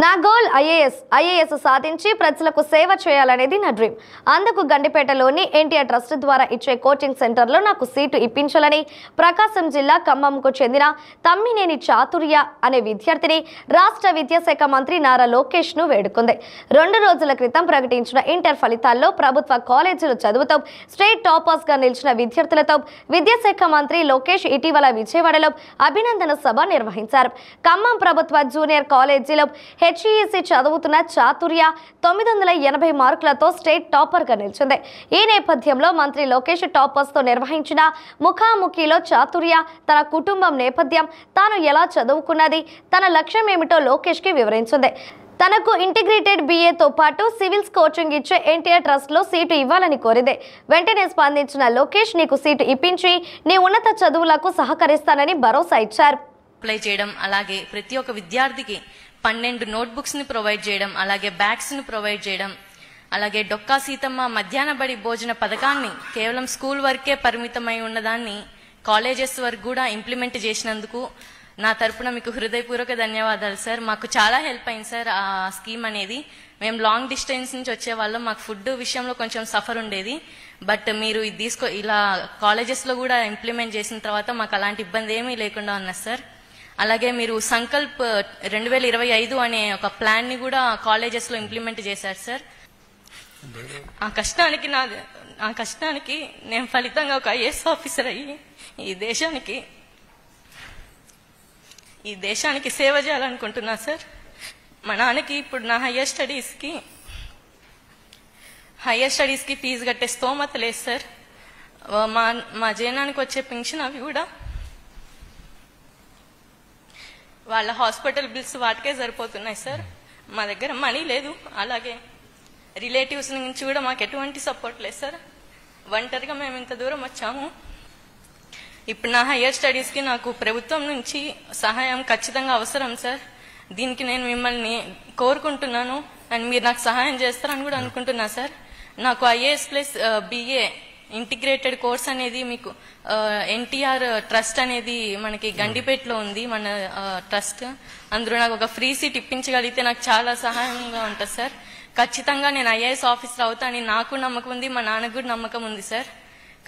నా goal IAS సాధించి ప్రజలకు సేవ చేయాలనేది నా డ్రీమ్. అందుకు గండిపేటలోని ఎన్టీఆర్ ట్రస్ట్ ద్వారా ఇచ్చే కోచింగ్ సెంటర్లో నాకు సీటు ఇప్పించాలని ప్రకాశం జిల్లా ఖమ్మంకు చెందిన తమ్మినేని చాతుర్య అనే విద్యార్థిని రాష్ట్ర విద్యాశాఖ మంత్రి నారా లోకేష్ ను వేడుకుంది. 2 రోజుల క్రితం ప్రకటించిన ఇంటర్ ఫలితాల్లో ప్రభుత్వ కాలేజీలు చదువుతూ స్టేట్ టాపర్స్ గా నిలిచిన విద్యార్థులతో విద్యాశాఖ మంత్రి లోకేష్ ఇటీవల విజయవాడలో అభినందన సభ నిర్వహించారు. ఖమ్మం ప్రభుత్వ జూనియర్ కాలేజీలో హెచ్ఈఎస్సీ చదువుతున్న చాతుర్య 980 మార్కులతో స్టేట్ టాపర్ గా నిలిచింది. ఈ నేపథ్యంలో మంత్రి లోకేష్ టాపర్స్ తో నిర్వహించిన ముఖాముఖిలో చాతుర్య తన కుటుంబం నేపథ్యం, తాను ఎలా చదువుకున్నది, తన లక్ష్యం ఏమిటో లోకేష్ కి వివరించింది. తనకు ఇంటిగ్రేటెడ్ BA తో పాటు సివిల్స్ కోచింగ్ ఇచ్చే ఎన్టీఆర్ ట్రస్ట్ లో సీటు ఇవ్వాలని కోరింది. వెంటనే స్పందించిన లోకేష్ నీకు సీటు ఇప్పించి నీ ఉన్నత చదువులకు సహకరిస్తానని భరోసా ఇచ్చారు. అప్లై చేయడం, అలాగే ప్రతి ఒక్క విద్యార్థికి 12 నోట్బుక్స్ ని ప్రొవైడ్ చేయడం, అలాగే బ్యాగ్స్ ని ప్రొవైడ్ చేయడం, అలాగే డొక్కా సీతమ్మ మధ్యాహ్న బడి భోజన పథకాన్ని కేవలం స్కూల్ వరకే పరిమితమై ఉన్నదాన్ని కాలేజెస్ వరకు కూడా ఇంప్లిమెంట్ చేసినందుకు నా తరపున మీకు హృదయపూర్వక ధన్యవాదాలు సార్. మాకు చాలా హెల్ప్ అయింది సార్ ఆ స్కీమ్ అనేది. మేము లాంగ్ డిస్టెన్స్ నుంచి వచ్చే వాళ్ళం, మాకు ఫుడ్ విషయంలో కొంచెం సఫర్ ఉండేది. బట్ మీరు ఇది ఇలా కాలేజెస్ లో కూడా ఇంప్లిమెంట్ చేసిన తర్వాత మాకు అలాంటి ఇబ్బంది ఏమీ లేకుండా ఉన్నది సార్. అలాగే మీరు సంకల్ప్ 2025 అనే ఒక ప్లాన్ ని కూడా కాలేజెస్ లో ఇంప్లిమెంట్ చేశారు సార్. ఆ కష్టానికి నేను ఫలితంగా ఒక IAS ఆఫీసర్ అయ్యి ఈ దేశానికి సేవ చేయాలనుకుంటున్నా సార్. మా నాన్నకి ఇప్పుడు నా హయ్యర్ స్టడీస్ కి ఫీజు కట్టే స్తోమత లేదు సార్. మా జీవనానికి వచ్చే పెన్షన్ అవి కూడా వాళ్ళ హాస్పిటల్ బిల్స్ వాటికే సరిపోతున్నాయి సార్. మా దగ్గర మనీ లేదు. అలాగే రిలేటివ్స్ నుంచి కూడా మాకు ఎటువంటి సపోర్ట్ లేదు సార్. ఒంటరిగా మేము ఇంత దూరం వచ్చాము. ఇప్పుడు నా హయ్యర్ స్టడీస్కి నాకు ప్రభుత్వం నుంచి సహాయం ఖచ్చితంగా అవసరం సార్. దీనికి నేను మిమ్మల్ని కోరుకుంటున్నాను అండ్ మీరు నాకు సహాయం చేస్తారని కూడా అనుకుంటున్నా సార్. నాకు IAS plus BA integrated course అనేది మీకు ఎన్టీఆర్ ట్రస్ట్ అనేది మనకి గండిపేటలో ఉంది, మన ట్రస్ట్. అందులో నాకు ఒక ఫ్రీ సీట్ ఇప్పించగలిగితే నాకు చాలా సహాయంగా ఉంటుంది సార్. ఖచ్చితంగా నేను IAS ఆఫీసర్ అవుతానని నాకు నమ్మకం ఉంది, మా నాన్నకు కూడా నమ్మకం ఉంది సార్.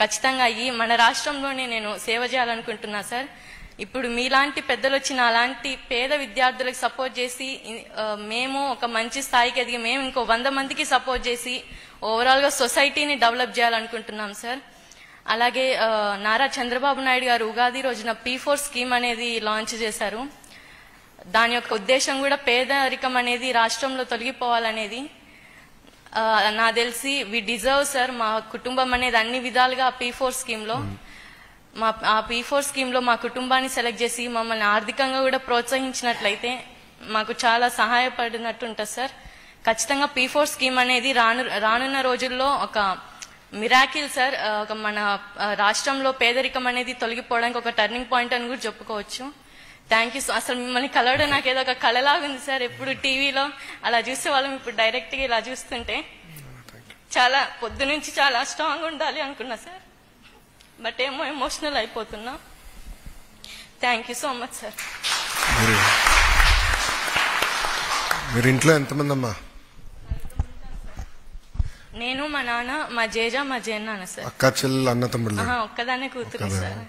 ఖచ్చితంగా మన రాష్ట్రంలోనే నేను సేవ చేయాలనుకుంటున్నా సార్. ఇప్పుడు మీలాంటి పెద్దలు వచ్చి అలాంటి పేద విద్యార్థులకు సపోర్ట్ చేసి మేము ఒక మంచి స్థాయికి ఎదిగి మేము ఇంకో 100 మందికి సపోర్ట్ చేసి ఓవరాల్ గా సొసైటీని డెవలప్ చేయాలనుకుంటున్నాం సార్. అలాగే నారా చంద్రబాబు నాయుడు గారు ఉగాది రోజున P4 స్కీమ్ అనేది లాంచ్ చేశారు. దాని యొక్క ఉద్దేశం కూడా పేదరికం అనేది రాష్ట్రంలో తొలగిపోవాలనేది. నా తెలిసి వి డిజర్వ్ సార్. మా కుటుంబం అనేది అన్ని విధాలుగా P4 స్కీమ్ లో P4 స్కీమ్ లో మా కుటుంబాన్ని సెలెక్ట్ చేసి మమ్మల్ని ఆర్థికంగా కూడా ప్రోత్సహించినట్లయితే మాకు చాలా సహాయపడినట్టు ఉంటుంది సార్. ఖచ్చితంగా P4 స్కీమ్ అనేది రానున్న రోజుల్లో ఒక మిరాకిల్ సార్. ఒక మన రాష్ట్రంలో పేదరికం అనేది తొలగిపోవడానికి ఒక టర్నింగ్ పాయింట్ అని కూడా చెప్పుకోవచ్చు. Thank you. అసలు మిమ్మల్ని కలవడం నాకు ఏదో ఒక కళలాగా ఉంది సార్. ఎప్పుడు టీవీలో అలా చూసే వాళ్ళం, ఇప్పుడు డైరెక్ట్ గా ఇలా చూస్తుంటే చాలా పొద్దు నుంచి చాలా స్ట్రాంగ్ ఉండాలి అనుకున్నా సార్. బట్ ఏమో ఎమోషనల్ అయిపోతున్నా. Thank you so much sir. మీరు ఇంట్లో ఎంతమంది అమ్మా? నేను, మా నాన్న, మా జేజ, మా జేన్నాన్న సార్. అక్క చెల్లెలు అన్న తమ్ముళ్ళు? ఒక్కదాన్నే కూతురు సార్.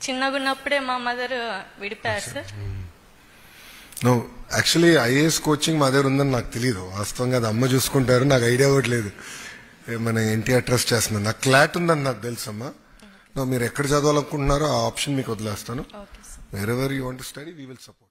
చిన్నగా ఉన్నప్పుడే మా మదర్ విడిపోయారు సార్. యాక్చువల్లీ IAS కోచింగ్ మా దగ్గర ఉందని నాకు తెలియదు. వాస్తవంగా అది అమ్మ చూసుకుంటారు, నాకు ఐడియా ఇవ్వట్లేదు. మన ఎన్టీఆర్ ట్రస్ట్ చేస్తున్నాను, నాకు క్లాట్ ఉందని నాకు తెలుసమ్మా. మీరు ఎక్కడ చదవాలనుకుంటున్నారో ఆ ఆప్షన్ మీకు వదిలేస్తాను. Wear ever you want to study we will support.